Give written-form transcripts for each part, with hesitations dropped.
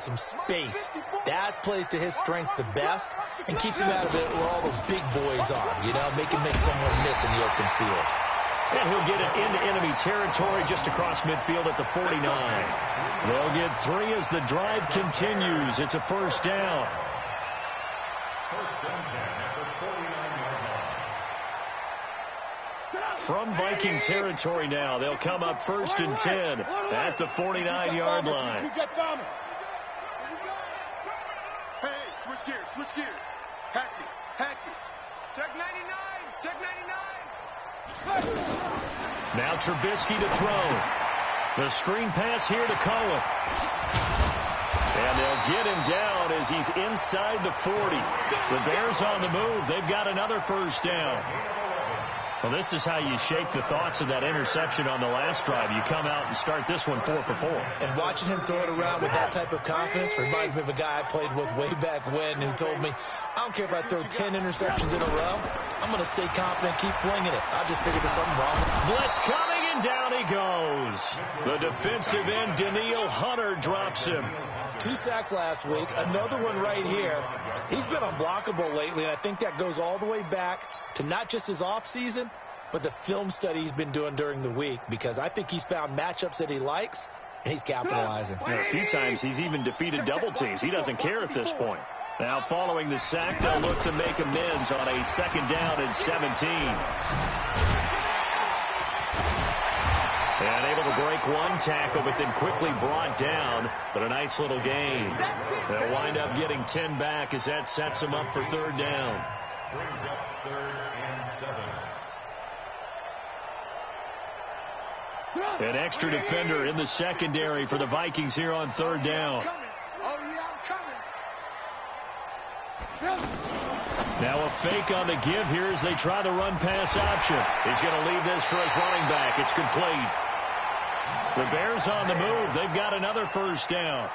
some space. That plays to his strengths the best and keeps him out of it where all those big boys are, make him make someone miss in the open field. And he'll get it into enemy territory just across midfield at the 49. They'll get 3 as the drive continues. It's a first down. First down at the 49-yard line. From Viking territory now, they'll come up 1st and 10 at the 49-yard line. Hey, switch gears. Hatchet. Check 99. Now Trubisky to throw. The screen pass here to Cohen. And they'll get him down as he's inside the 40. The Bears on the move. They've got another first down. Well, this is how you shake the thoughts of that interception on the last drive. You come out and start this one 4 for 4. And watching him throw it around with that type of confidence reminds me of a guy I played with way back when who told me, I don't care if I throw 10 interceptions in a row. I'm going to stay confident, keep flinging it. I just figured there's something wrong. Blitz coming, and down he goes. The defensive end, Daniil Hunter, drops him. 2 sacks last week, another one right here. He's been unblockable lately, and I think that goes all the way back to not just his offseason, but the film study he's been doing during the week, because I think he's found matchups that he likes, and he's capitalizing. And a few times he's even defeated double teams. He doesn't care at this point. Now following the sack, they'll look to make amends on a 2nd down and 17. And able to break one tackle, but then quickly brought down. But a nice little gain. They'll wind up getting 10 back as that sets them up for 3rd down. Brings up 3rd and 7. An extra defender in the secondary for the Vikings here on 3rd down. Now a fake on the give here as they try the run-pass option. He's going to leave this for his running back. It's complete. The Bears on the move. They've got another first down.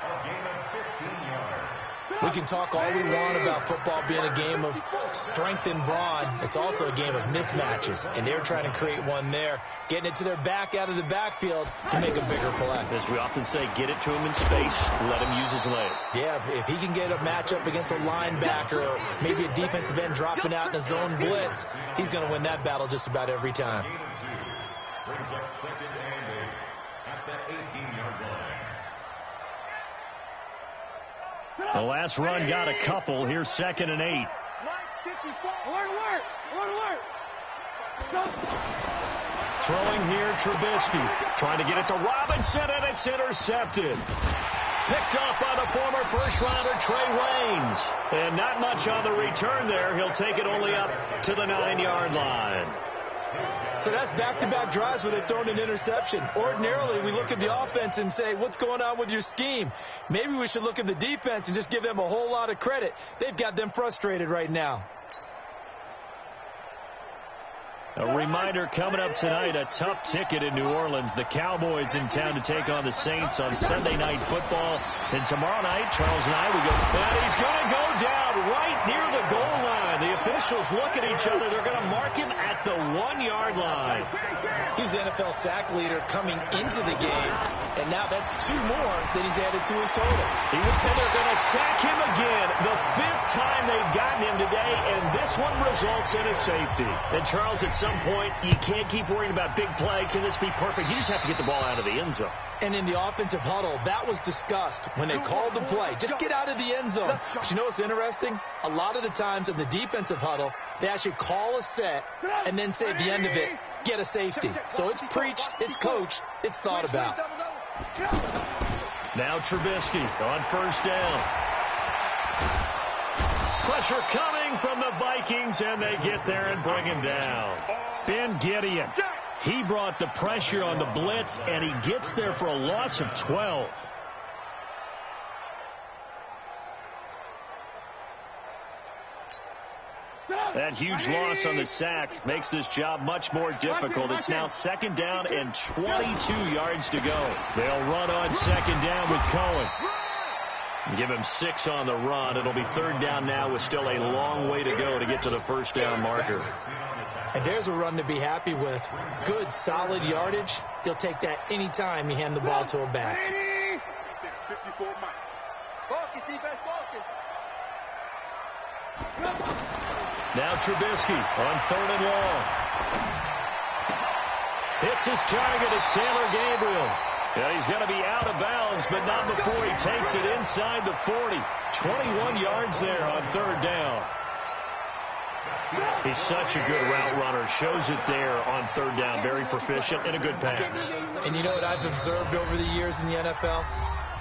We can talk all we want about football being a game of strength and brawn. It's also a game of mismatches, and they're trying to create one there, getting it to their back out of the backfield to make a bigger play. As we often say, get it to him in space, let him use his leg. Yeah, if he can get a matchup against a linebacker or maybe a defensive end dropping out in a zone blitz, he's going to win that battle just about every time. Brings up 2nd and 8 at the 18-yard line. The last run got a couple. Here's 2nd and 8. Throwing here, Trubisky. Trying to get it to Robinson, and it's intercepted. Picked off by the former first-rounder Trey Waynes. And not much on the return there. He'll take it only up to the 9-yard line. So that's back-to-back drives where they've thrown an interception. Ordinarily, we look at the offense and say, what's going on with your scheme? Maybe we should look at the defense and just give them a whole lot of credit. They've got them frustrated right now. A reminder coming up tonight, a tough ticket in New Orleans. The Cowboys in town to take on the Saints on Sunday Night Football. And tomorrow night, Charles and I, we go, and he's going to go down right near the goal line. The officials look at each other. They're going to mark him at the 1-yard line. He's the NFL sack leader coming into the game, and now that's 2 more that he's added to his total. And they're going to sack him again. The 5th time they've gotten him today, and this one results in a safety. And Charles, at some point, you can't keep worrying about big play. Can this be perfect? You just have to get the ball out of the end zone. And in the offensive huddle, that was discussed when they called the play. Just get out of the end zone. But you know what's interesting? A lot of the times in the defensive huddle, they actually call a set and then say at the end of it, get a safety. So it's preached, it's coached, it's thought about. Now Trubisky on 1st down. Pressure coming from the Vikings, and they get there and bring him down. Ben Gideon. He brought the pressure on the blitz, and he gets there for a loss of 12. That huge loss on the sack makes this job much more difficult. It's now 2nd down and 22 yards to go. They'll run on 2nd down with Cohen. Give him 6 on the run. It'll be 3rd down now with still a long way to go to get to the 1st down marker. And there's a run to be happy with. Good, solid yardage. He'll take that anytime you hand the ball to a back. Focus, defense, focus. Now Trubisky on 3rd and long. Hits his target. It's Taylor Gabriel. Yeah, he's going to be out of bounds, but not before he takes it inside the 40. 21 yards there on 3rd down. He's such a good route runner. Shows it there on 3rd down. Very proficient and a good pass. And you know what I've observed over the years in the NFL?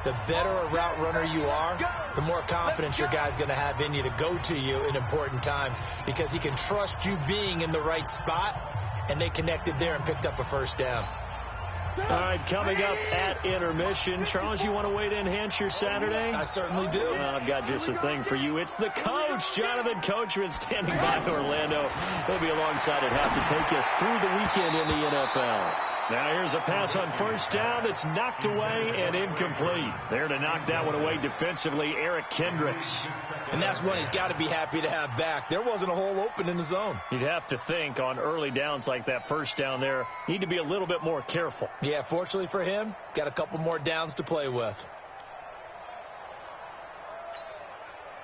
The better a route runner you are, the more confidence your guy's going to have in you to go to you in important times, because he can trust you being in the right spot, and they connected there and picked up a 1st down. All right, coming up at intermission. Charles, you want to wait to enhance your Saturday? I certainly do. I've got just a thing for you. It's the coach, Jonathan Coachman, standing by Orlando. He'll be alongside at half to take us through the weekend in the NFL. Now here's a pass on 1st down. It's knocked away and incomplete. There to knock that one away defensively, Eric Kendricks. And that's one he's got to be happy to have back. There wasn't a hole open in the zone. You'd have to think on early downs like that 1st down there, need to be a little bit more careful. Yeah, fortunately for him, got a couple more downs to play with.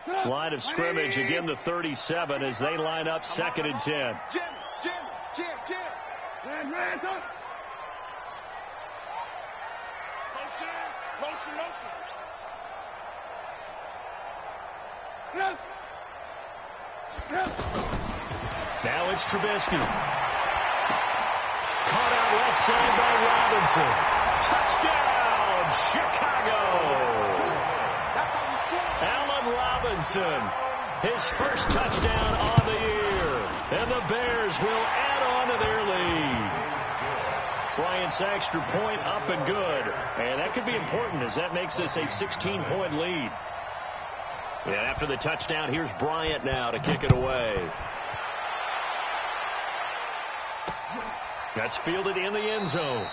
Line of scrimmage, again the 37 as they line up 2nd and 10. Jim. Hands up. Motion. Now it's Trubisky. Caught out left side by Robinson. Touchdown, Chicago. Allen Robinson, his 1st touchdown on the year. And the Bears will add on to their lead. Bryant's extra point up and good. And that could be important as that makes this a 16-point lead. And after the touchdown, here's Bryant now to kick it away. That's fielded in the end zone.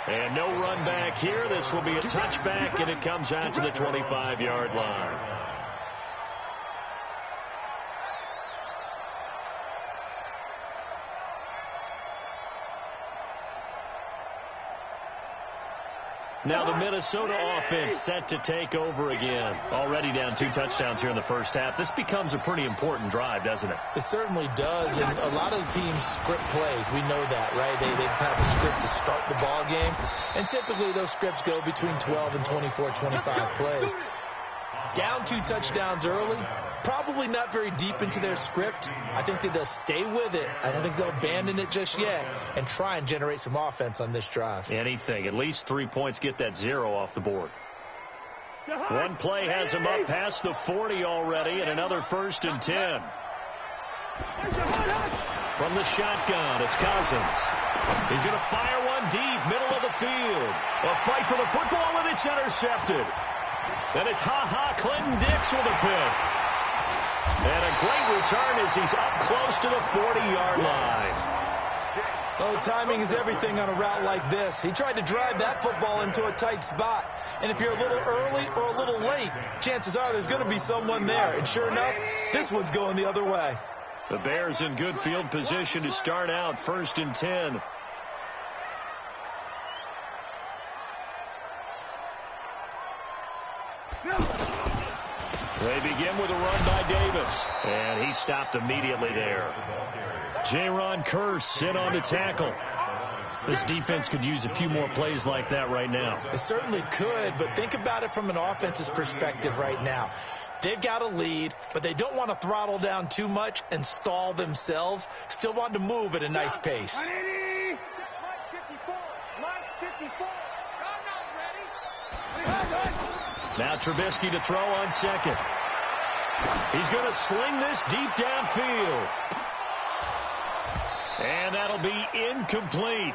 And no run back here. This will be a touchback, and it comes out to the 25-yard line. Now the Minnesota offense set to take over again. Already down 2 touchdowns here in the 1st half. This becomes a pretty important drive, doesn't it? It certainly does, and a lot of the teams script plays. We know that, right? They have a script to start the ball game, and typically those scripts go between 12 and 24, 25 plays. Down 2 touchdowns early, probably not very deep into their script. I think that they'll stay with it. I don't think they'll abandon it just yet and try and generate some offense on this drive. Anything. At least 3 points, get that 0 off the board. One play has him up past the 40 already, and another 1st and 10. From the shotgun, it's Cousins. He's going to fire one deep, middle of the field. A fight for the football, and it's intercepted. Then it's Clinton Dix with a pick. And a great return as he's up close to the 40-yard line. Oh, timing is everything on a route like this. He tried to drive that football into a tight spot. And if you're a little early or a little late, chances are there's going to be someone there. And sure enough, this one's going the other way. The Bears in good field position to start out 1st and 10. They begin with a run by Davis, and he stopped immediately there. Jaron Kearse in on the tackle. This defense could use a few more plays like that right now. It certainly could, but think about it from an offense's perspective right now. They've got a lead, but they don't want to throttle down too much and stall themselves. Still want to move at a nice pace. Now Trubisky to throw on 2nd. He's going to sling this deep downfield. And that'll be incomplete.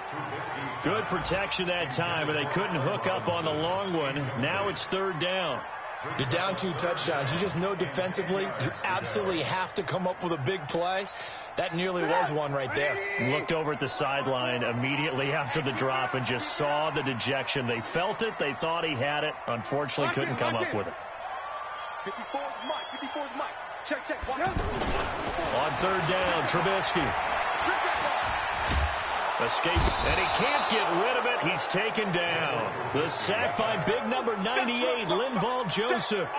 Good protection that time, and they couldn't hook up on the long one. Now it's 3rd down. You're down 2 touchdowns. You just know defensively you absolutely have to come up with a big play. That nearly was one right there. Looked over at the sideline immediately after the drop and just saw the dejection. They felt it. They thought he had it. Unfortunately, couldn't come up with it. 54's Mike. Check. On 3rd down, Trubisky. Escape, and he can't get rid of it. He's taken down. The sack by big number 98, Linval Joseph.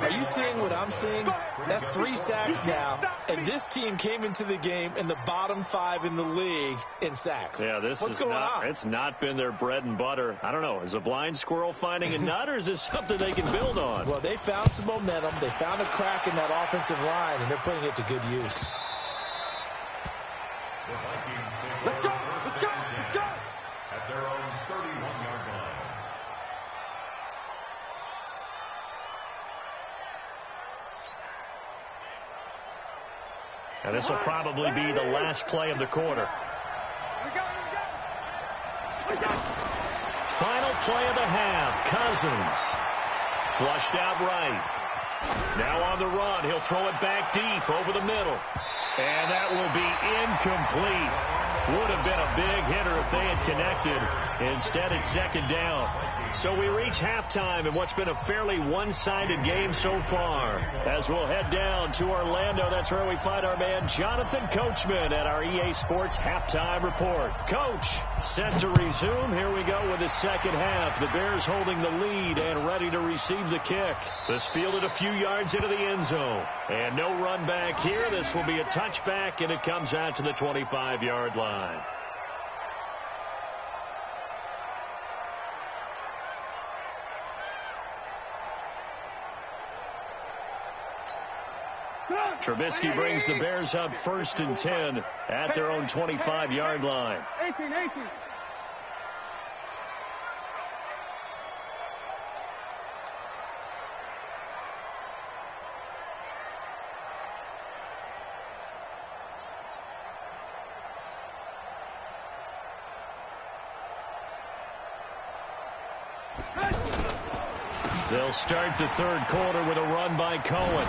Are you seeing what I'm seeing? That's 3 sacks now, and this team came into the game in the bottom 5 in the league in sacks. Yeah, What's going on? It's not been their bread and butter. I don't know. Is a blind squirrel finding a nut, or is this something they can build on? Well, they found some momentum. They found a crack in that offensive line, and they're putting it to good use. Let's go! Let's go! Let's go! At their own 31-yard line. And this will probably be the last play of the quarter. Final play of the half. Cousins. Flushed out right. Now on the run. He'll throw it back deep over the middle. And that will be incomplete. Would have been a big hitter if they had connected. Instead, it's second down. So we reach halftime in what's been a fairly one-sided game so far. As we'll head down to Orlando, that's where we find our man Jonathan Coachman at our EA Sports Halftime Report. Coach, set to resume. Here we go with the second half. The Bears holding the lead and ready to receive the kick. This fielded a few yards into the end zone. And no run back here. This will be a touchback, and it comes out to the 25-yard line. Trubisky brings the Bears up 1st and 10 at their own 25-yard line. 18. They'll start the third quarter with a run by Cohen.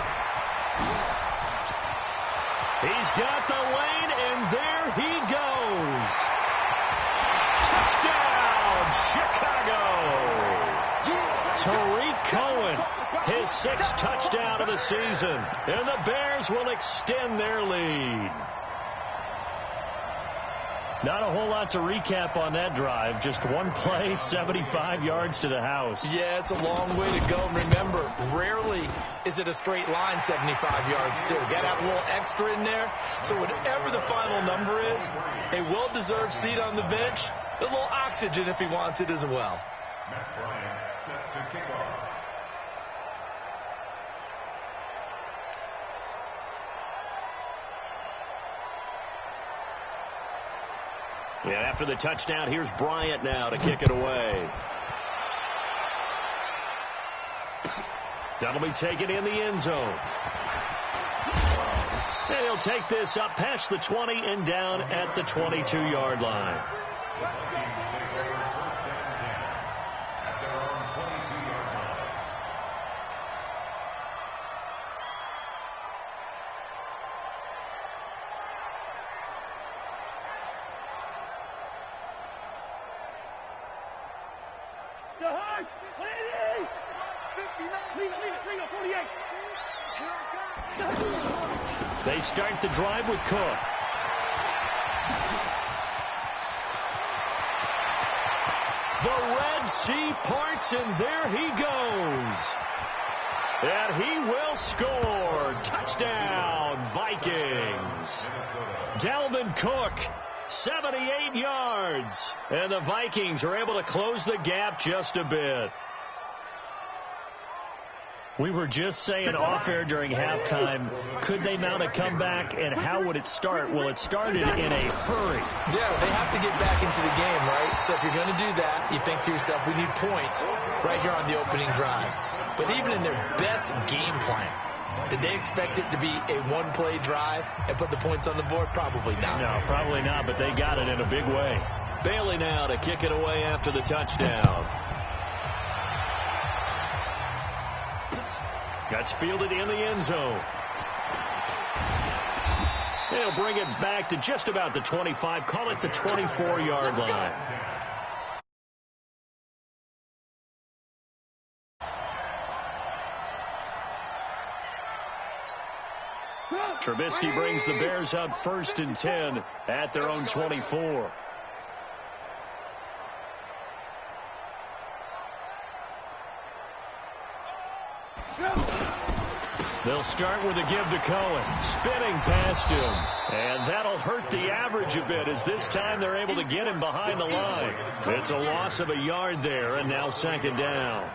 He's got the lane, and there he goes. Touchdown, Chicago. Tariq Cohen, his 6th touchdown of the season, and the Bears will extend their lead. Not a whole lot to recap on that drive. Just one play, 75 yards to the house. Yeah, it's a long way to go. And remember, rarely is it a straight line 75 yards, too. Got to have a little extra in there. So whatever the final number is, a well-deserved seat on the bench, a little oxygen if he wants it as well. Matt Bryant set to kick off. Yeah, after the touchdown, here's Bryant now to kick it away. That'll be taken in the end zone. And he'll take this up past the 20 and down at the 22-yard line. They start the drive with Cook. The Red Sea parts, and there he goes. And he will score. Touchdown, Vikings. Dalvin Cook, 78 yards. And the Vikings are able to close the gap just a bit. We were just saying off-air during halftime, could they mount a comeback, and how would it start? Well, it started in a hurry. Yeah, they have to get back into the game, right? So if you're going to do that, you think to yourself, we need points right here on the opening drive. But even in their best game plan, did they expect it to be a one-play drive and put the points on the board? Probably not. No, probably not, but they got it in a big way. Bailey now to kick it away after the touchdown. That's fielded in the end zone. They'll bring it back to just about the 25, call it the 24-yard line. Trubisky brings the Bears up 1st and 10 at their own 24. They'll start with a give to Cohen. Spinning past him. And that'll hurt the average a bit as this time they're able to get him behind the line. It's a loss of a yard there, and now second down.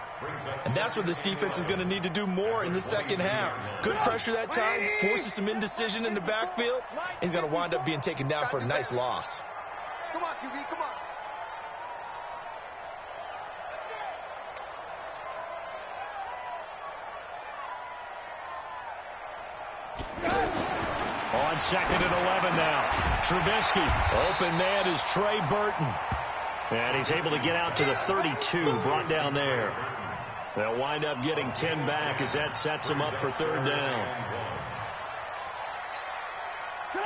And that's what this defense is going to need to do more in the second half. Good pressure that time, forces some indecision in the backfield. He's going to wind up being taken down for a nice loss. Come on, QB, come on. On second and 11 now. Trubisky. Open man is Trey Burton. And he's able to get out to the 32, brought down there. They'll wind up getting 10 back as that sets them up for third down.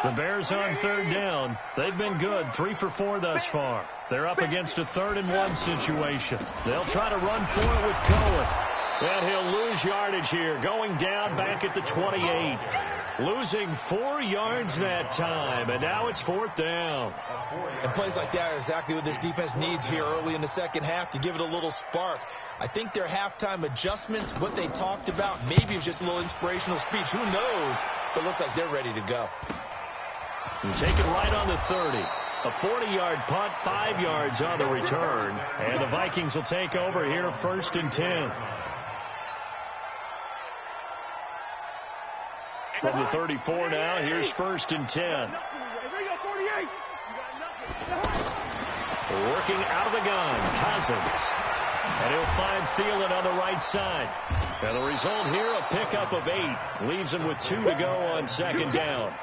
The Bears on third down. They've been good, 3 for 4 thus far. They're up against a 3rd-and-1 situation. They'll try to run for it with Cohen. And he'll lose yardage here, going down back at the 28. Losing 4 yards that time, and now it's 4th down. And plays like that are exactly what this defense needs here early in the second half to give it a little spark. I think their halftime adjustments, what they talked about, maybe it was just a little inspirational speech. Who knows? But it looks like they're ready to go. And take it right on the 30. A 40-yard punt, 5 yards on the return. And the Vikings will take over here, 1st and 10. From the 34 now, here's 1st and 10. Working out of the gun, Cousins. And he'll find Thielen on the right side. And the result here, a pickup of 8. Leaves him with 2 to go on second down.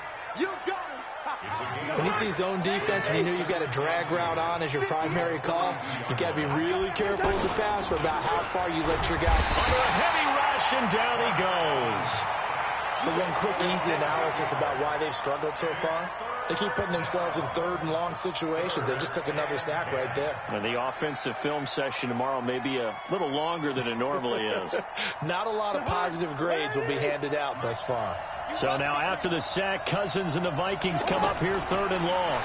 When you see zone defense and you know you've got a drag route on as your primary call, you've got to be really careful as a passer about how far you let your guy. Under a heavy rush, and down he goes. So one quick, easy analysis about why they've struggled so far. They keep putting themselves in 3rd and long situations. They just took another sack right there. And the offensive film session tomorrow may be a little longer than it normally is. Not a lot of positive grades will be handed out thus far. So now after the sack, Cousins and the Vikings come up here 3rd and long.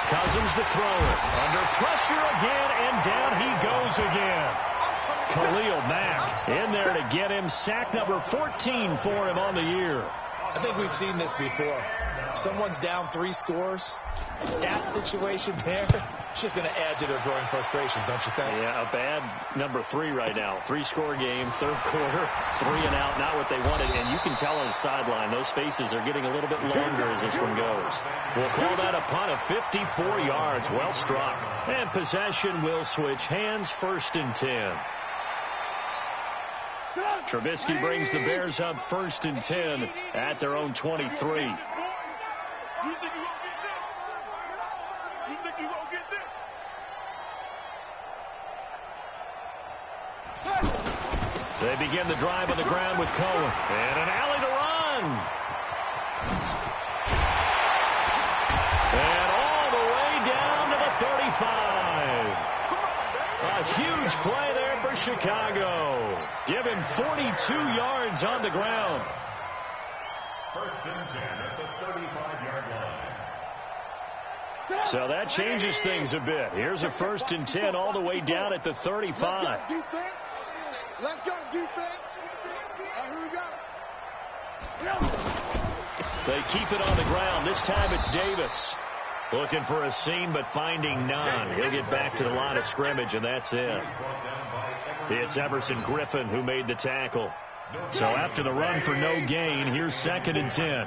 Cousins to throw it. Under pressure again, and down he goes again. Khalil Mack in there to get him. Sack number 14 for him on the year. I think we've seen this before. Someone's down 3 scores. That situation there, it's just going to add to their growing frustrations, don't you think? Yeah, a bad number 3 right now. 3-score game, 3rd quarter, 3 and out, not what they wanted. And you can tell on the sideline, those faces are getting a little bit longer as this one goes. We'll call that a punt of 54 yards. Well struck. And possession will switch hands, 1st and 10. Trubisky brings the Bears up 1st and 10 at their own 23. They begin the drive on the ground with Cohen. And an alley to run. And all the way down to the 35. A huge play there for Chicago. Give him 42 yards on the ground. 1st and 10 at the 35-yard line. So that changes things a bit. Here's a 1st and 10 all the way down at the 35. Let's go defense. Let's go defense. Here we go. They keep it on the ground. This time it's Davis. Looking for a seam, but finding none. He'll get back to the line of scrimmage, and that's it. It's Everson Griffin who made the tackle. So after the run for no gain, here's 2nd and 10.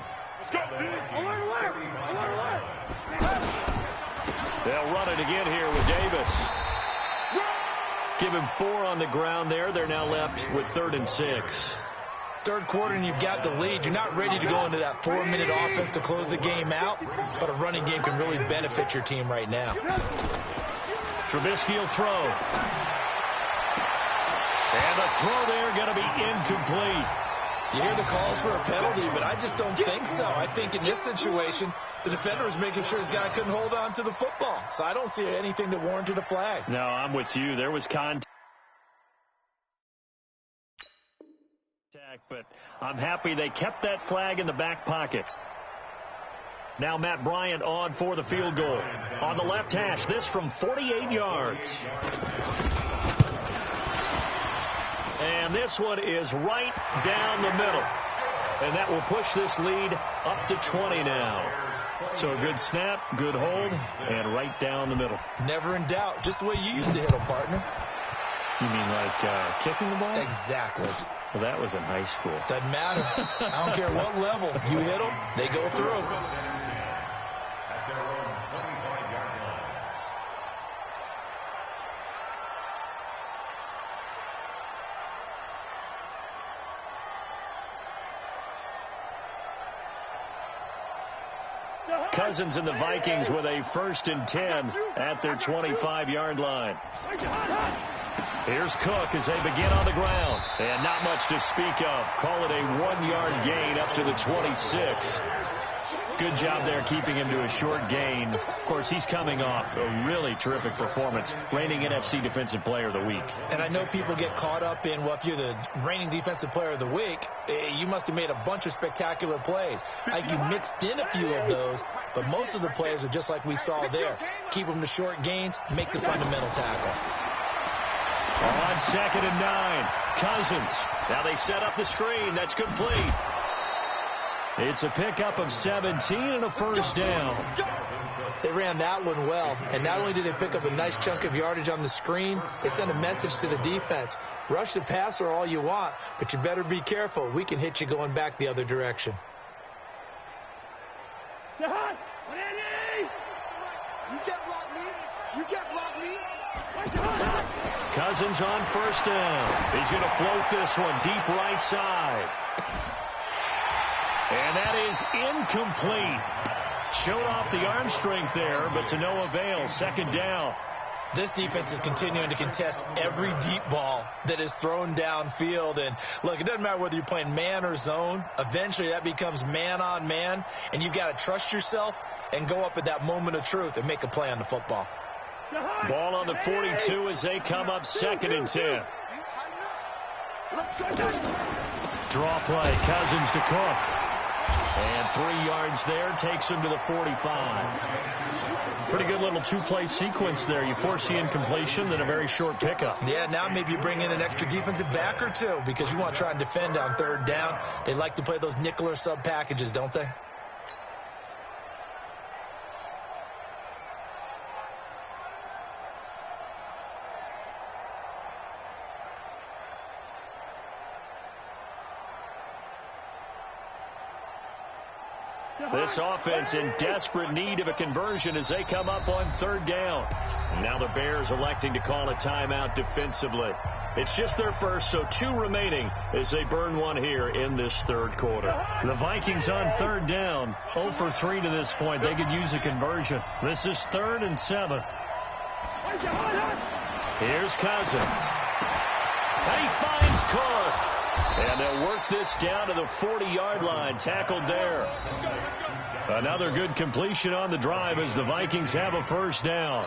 They'll run it again here with Davis. Give him 4 on the ground there. They're now left with 3rd and 6. 3rd quarter and you've got the lead. You're not ready to go into that 4-minute offense to close the game out, but a running game can really benefit your team right now. Trubisky will throw. And the throw there going to be incomplete. You hear the calls for a penalty, but I just don't think so. I think in this situation, the defender was making sure his guy couldn't hold on to the football. So I don't see anything that warranted a flag. No, I'm with you. There was contact, but I'm happy they kept that flag in the back pocket. Now Matt Bryant on for the field goal. On the left hash, this from 48 yards. And this one is right down the middle. And that will push this lead up to 20 now. So a good snap, good hold, and right down the middle. Never in doubt. Just the way you used to hit them, partner. You mean like kicking the ball? Exactly. Well, that was in high school. Doesn't matter. I don't care what level. You hit them, they go through. At their own 25-yard line. Cousins and the Vikings with a 1st and 10 at their 25-yard line. Here's Cook as they begin on the ground. And not much to speak of. Call it a 1-yard gain up to the 26. Good job there keeping him to a short gain. Of course, he's coming off a really terrific performance. Reigning NFC Defensive Player of the Week. And I know people get caught up in, well, if you're the reigning Defensive Player of the Week, you must have made a bunch of spectacular plays. Like you mixed in a few of those, but most of the plays are just like we saw there. Keep them to short gains, make the fundamental tackle. On 2nd and 9, Cousins. Now they set up the screen. That's complete. It's a pickup of 17 and a 1st down. They ran that one well, and not only did they pick up a nice chunk of yardage on the screen, they sent a message to the defense. Rush the passer all you want, but you better be careful. We can hit you going back the other direction. You can't block me. You can't block me. Cousins on 1st down. He's going to float this one deep right side. And that is incomplete. Showed off the arm strength there, but to no avail. 2nd down. This defense is continuing to contest every deep ball that is thrown downfield. And, look, it doesn't matter whether you're playing man or zone. Eventually that becomes man on man, and you've got to trust yourself and go up at that moment of truth and make a play on the football. Ball on the 42 as they come up 2nd and 10. Draw play. Cousins to Cook. And 3 yards there takes him to the 45. Pretty good little 2-play sequence there. You force the incompletion, then a very short pickup. Yeah, now maybe you bring in an extra defensive back or two because you want to try and defend on 3rd down. They like to play those nickel or sub packages, don't they? This offense in desperate need of a conversion as they come up on 3rd down. And now the Bears electing to call a timeout defensively. It's just their first, so 2 remaining as they burn one here in this 3rd quarter. The Vikings on 3rd down, 0 for 3 to this point. They could use a conversion. This is 3rd and 7. Here's Cousins. And he finds Cook. And they'll work this down to the 40-yard line. Tackled there. Another good completion on the drive as the Vikings have a 1st down.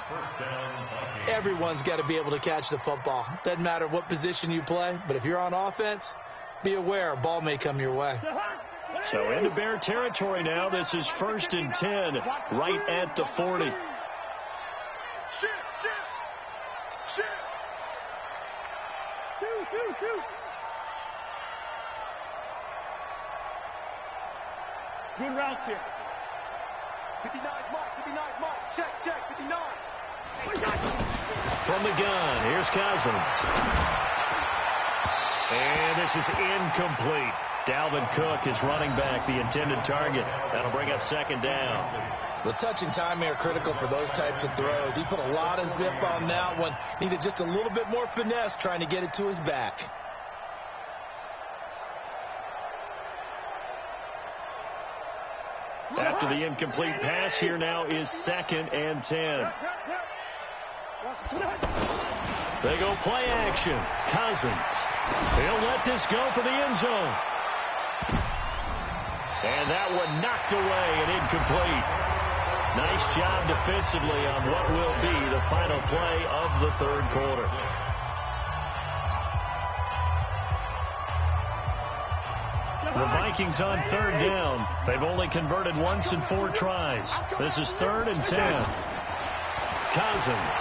Everyone's got to be able to catch the football. Doesn't matter what position you play, but if you're on offense, be aware a ball may come your way. So into Bear territory now. This is 1st and 10 right at the 40. Good route here. 59 mark, 59 mark. Check, 59. From the gun, here's Cousins. And this is incomplete. Dalvin Cook is running back, the intended target. That'll bring up 2nd down. The touch and time are critical for those types of throws. He put a lot of zip on that one. Needed just a little bit more finesse trying to get it to his back. After the incomplete pass, here now is 2nd and 10. They go play action. Cousins. He'll let this go for the end zone. And that one knocked away and incomplete. Nice job defensively on what will be the final play of the 3rd quarter. The Vikings on 3rd down. They've only converted once in 4 tries. This is 3rd and 10. Cousins.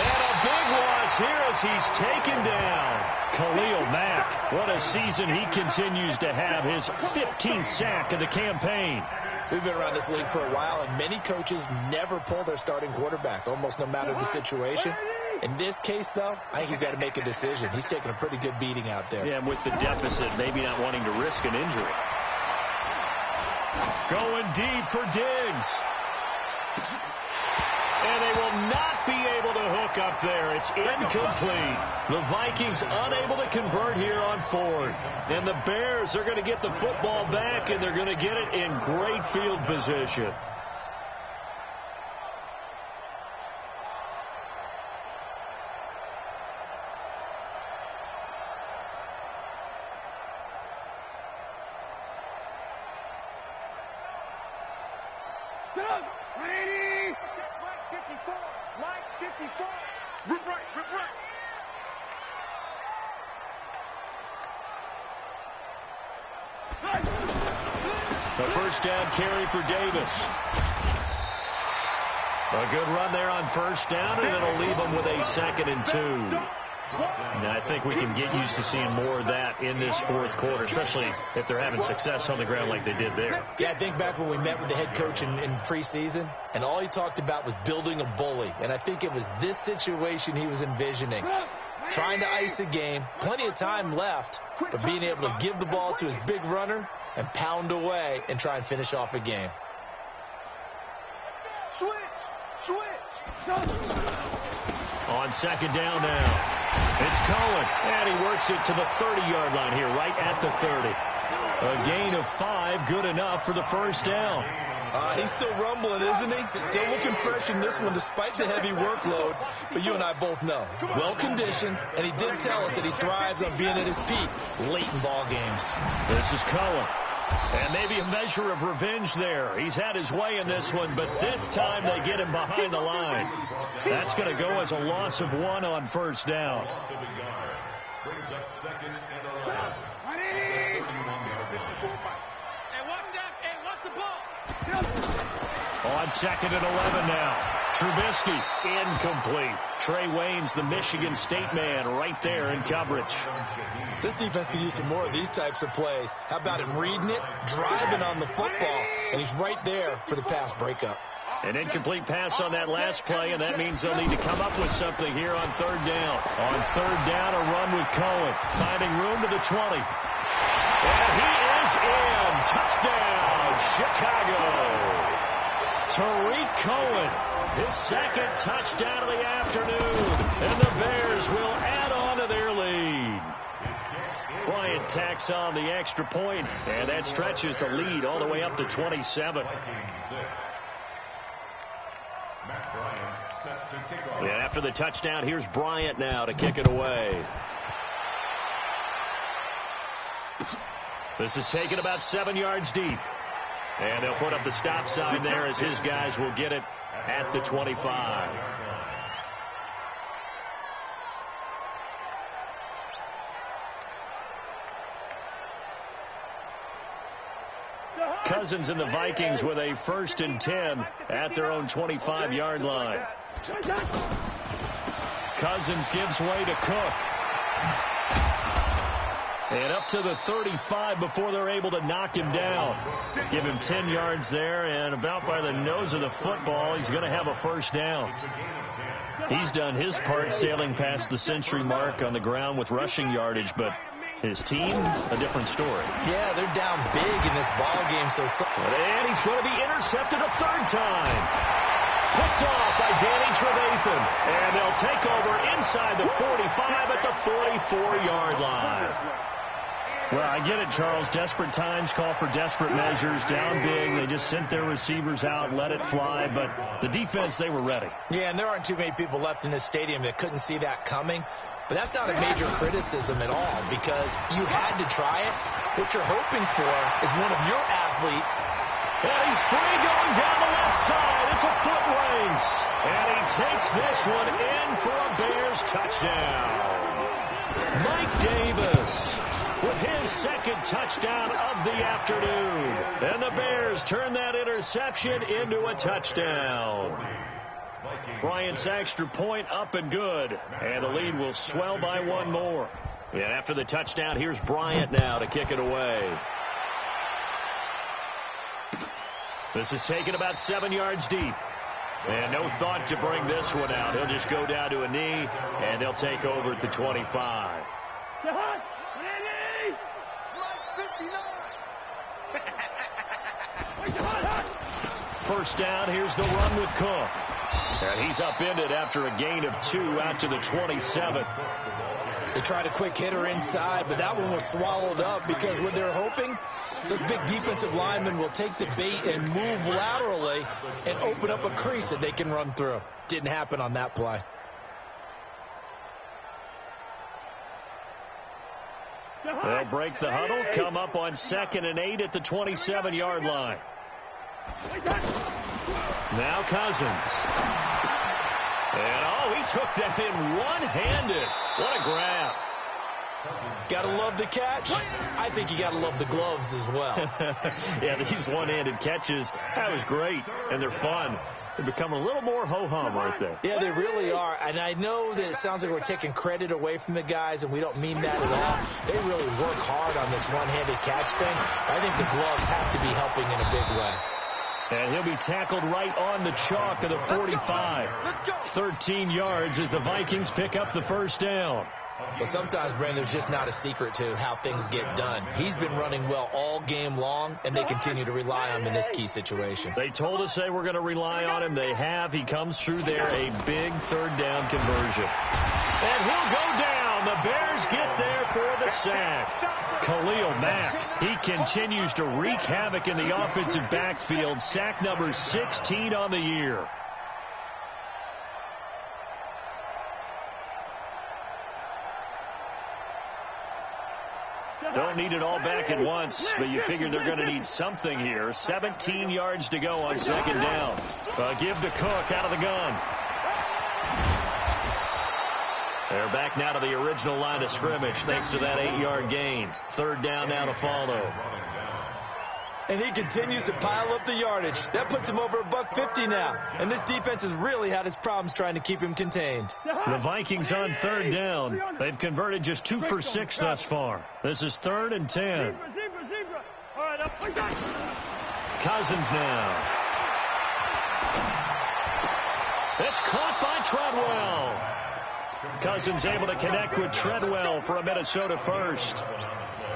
And a big loss here as he's taken down. Khalil Mack, what a season he continues to have, his 15th sack of the campaign. We've been around this league for a while, and many coaches never pull their starting quarterback, almost no matter the situation. In this case, though, I think he's got to make a decision. He's taking a pretty good beating out there. Yeah, and with the deficit, maybe not wanting to risk an injury. Going deep for Diggs. And they will not be able to hook up there. It's incomplete. The Vikings unable to convert here on fourth. And the Bears are going to get the football back, and they're going to get it in great field position. The first down carry for Davis. A good run there on first down, and it'll leave them with a 2nd and 2. And I think we can get used to seeing more of that in this fourth quarter, especially if they're having success on the ground like they did there. Yeah, I think back when we met with the head coach in preseason, and all he talked about was building a bully. And I think it was this situation he was envisioning. Trying to ice a game, plenty of time left, but being able to give the ball to his big runner and pound away and try and finish off a game. On second down now, it's Cohen, and he works it to the 30-yard line here, right at the 30. A gain of 5, good enough for the first down. He's still rumbling, isn't he? Still looking fresh in this one despite the heavy workload. But you and I both know, well-conditioned, and he did tell us that he thrives on being at his peak late in ball games. This is Cohen. And maybe a measure of revenge there. He's had his way in this one, but this time they get him behind the line. That's going to go as a loss of 1 on first down. Brings up 2nd and 11. On 2nd and 11 now. Trubisky, incomplete. Trey Waynes, the Michigan State man, right there in coverage. This defense could use some more of these types of plays. How about him reading it, driving on the football, and he's right there for the pass breakup. An incomplete pass on that last play, and that means they'll need to come up with something here on third down. On third down, a run with Cohen, finding room to the 20. And he is in. Touchdown, Chicago. Tariq Cohen, his 2nd touchdown of the afternoon, and the Bears will add on to their lead. Bryant tacks on the extra point, and that stretches the lead all the way up to 27. Yeah, after the touchdown, here's Bryant now to kick it away. This is taken about 7 yards deep. And they'll put up the stop sign there as his guys will get it at the 25. Cousins and the Vikings with a 1st and 10 at their own 25-yard line. Cousins gives way to Cook. And up to the 35 before they're able to knock him down. Give him 10 yards there, and about by the nose of the football, he's going to have a first down. He's done his part sailing past the century mark on the ground with rushing yardage, but his team, a different story. Yeah, they're down big in this ball game. And he's going to be intercepted a 3rd time. Picked off by Danny Trevathan. And they'll take over inside the 45 at the 44-yard line. Well, I get it, Charles. Desperate times call for desperate measures. Down big. They just sent their receivers out, let it fly. But the defense, they were ready. Yeah, and there aren't too many people left in this stadium that couldn't see that coming. But that's not a major criticism at all because you had to try it. What you're hoping for is one of your athletes. And he's free going down the left side. It's a foot race. And he takes this one in for a Bears touchdown. Mike Davis with his 2nd touchdown of the afternoon. And the Bears turn that interception into a touchdown. Bryant's extra point up and good. And the lead will swell by one more. And after the touchdown, here's Bryant now to kick it away. This is taken about 7 yards deep. And no thought to bring this one out. He'll just go down to a knee, and they'll take over at the 25. First down, here's the run with Cook. And he's upended after a gain of 2 out to the 27. They tried a quick hitter inside, but that one was swallowed up because what they're hoping, those big defensive linemen will take the bait and move laterally and open up a crease that they can run through. Didn't happen on that play. They'll break the huddle, come up on 2nd and 8 at the 27-yard line. Now Cousins. And, he took that in one-handed. What a grab. Got to love the catch. I think you got to love the gloves as well. Yeah, these one-handed catches, that was great, and they're fun. They become a little more ho-hum right there. Yeah, they really are. And I know that it sounds like we're taking credit away from the guys, and we don't mean that at all. They really work hard on this one-handed catch thing. I think the gloves have to be helping in a big way. And he'll be tackled right on the chalk of the 45. 13 yards as the Vikings pick up the first down. Well, sometimes, Brandon, there's just not a secret to how things get done. He's been running well all game long, and they continue to rely on him in this key situation. They told us they were going to rely on him. They have. He comes through there, a big third down conversion. And he'll go down. The Bears get there for the sack. Khalil Mack, he continues to wreak havoc in the offensive backfield. Sack number 16 on the year. Don't need it all back at once, but you figure they're going to need something here. 17 yards to go on 2nd down. Give to Cook out of the gun. They're back now to the original line of scrimmage thanks to that 8-yard gain. 3rd down now to follow. And he continues to pile up the yardage. That puts him over $150 now. And this defense has really had its problems trying to keep him contained. The Vikings on 3rd down. They've converted just 2 for 6 thus far. This is 3rd and 10. Cousins now. It's caught by Treadwell. Cousins able to connect with Treadwell for a Minnesota first.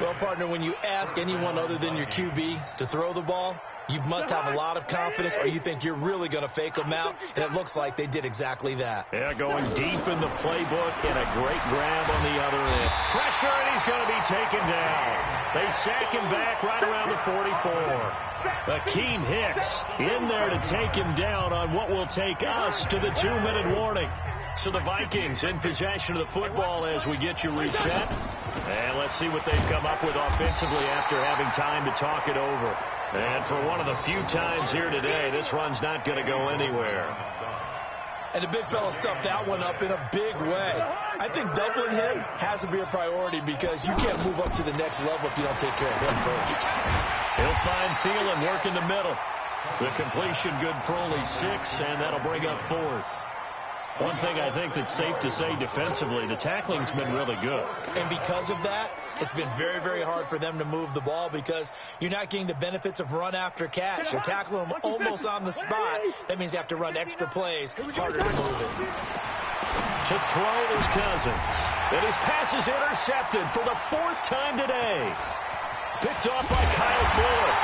Well, partner, when you ask anyone other than your QB to throw the ball, you must have a lot of confidence, or you think you're really going to fake them out, and it looks like they did exactly that. Yeah, going deep in the playbook and a great grab on the other end. Pressure, and he's going to be taken down. They sack him back right around the 44. Akeem Hicks in there to take him down on what will take us to the 2-minute warning. So the Vikings in possession of the football as we get you reset. And let's see what they've come up with offensively after having time to talk it over. And for one of the few times here today, this run's not going to go anywhere. And the big fella stuffed that one up in a big way. I think doubling him has to be a priority because you can't move up to the next level if you don't take care of him first. He'll find Thielen work in the middle. The completion good for only 6, and that'll bring up 4th. One thing I think that's safe to say defensively, the tackling's been really good. And because of that, it's been very, very hard for them to move the ball because you're not getting the benefits of run after catch. You're tackling them almost on the spot. That means you have to run extra plays, harder to move it. To throw is Cousins. And his pass is intercepted for the 4th time today. Picked off by Kyle Fuller.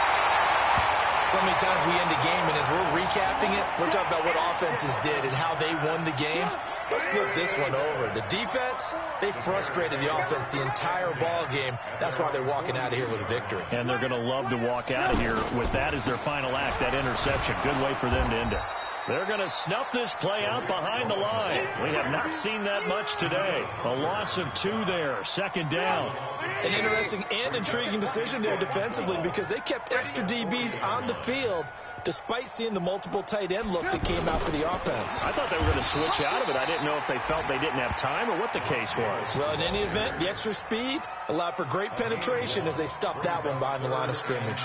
So many times we end the game, and as we're recapping it, we're talking about what offenses did and how they won the game. Let's flip this one over. The defense, they frustrated the offense the entire ball game. That's why they're walking out of here with a victory. And they're going to love to walk out of here with that as their final act, that interception. Good way for them to end it. They're going to snuff this play out behind the line. We have not seen that much today. A loss of 2 there, 2nd down. An interesting and intriguing decision there defensively because they kept extra DBs on the field despite seeing the multiple tight end look that came out for the offense. I thought they were going to switch out of it. I didn't know if they felt they didn't have time or what the case was. Well, in any event, the extra speed allowed for great penetration as they stuffed that one behind the line of scrimmage.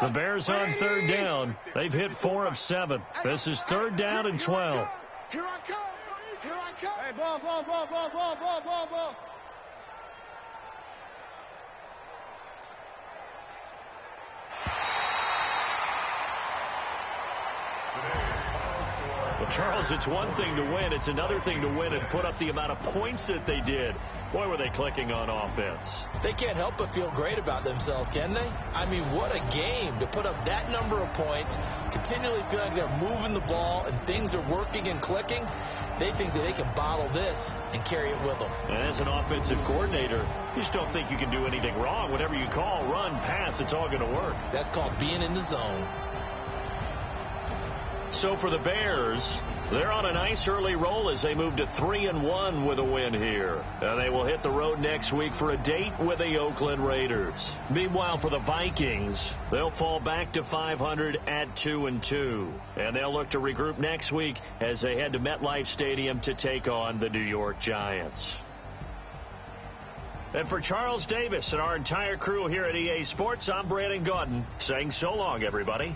The Bears on third down. They've hit 4 of 7. This is third down and 12. Here I come. Here I come. Hey, ball. Well, Charles, it's one thing to win. It's another thing to win and put up the amount of points that they did. Boy, were they clicking on offense. They can't help but feel great about themselves, can they? I mean, what a game to put up that number of points, continually feel like they're moving the ball and things are working and clicking. They think that they can bottle this and carry it with them. And as an offensive coordinator, you just don't think you can do anything wrong. Whatever you call, run, pass, it's all going to work. That's called being in the zone. So for the Bears, they're on a nice early roll as they move to 3-1 with a win here. And they will hit the road next week for a date with the Oakland Raiders. Meanwhile, for the Vikings, they'll fall back to 500 at 2-2. And they'll look to regroup next week as they head to MetLife Stadium to take on the New York Giants. And for Charles Davis and our entire crew here at EA Sports, I'm Brandon Gaudin saying so long, everybody.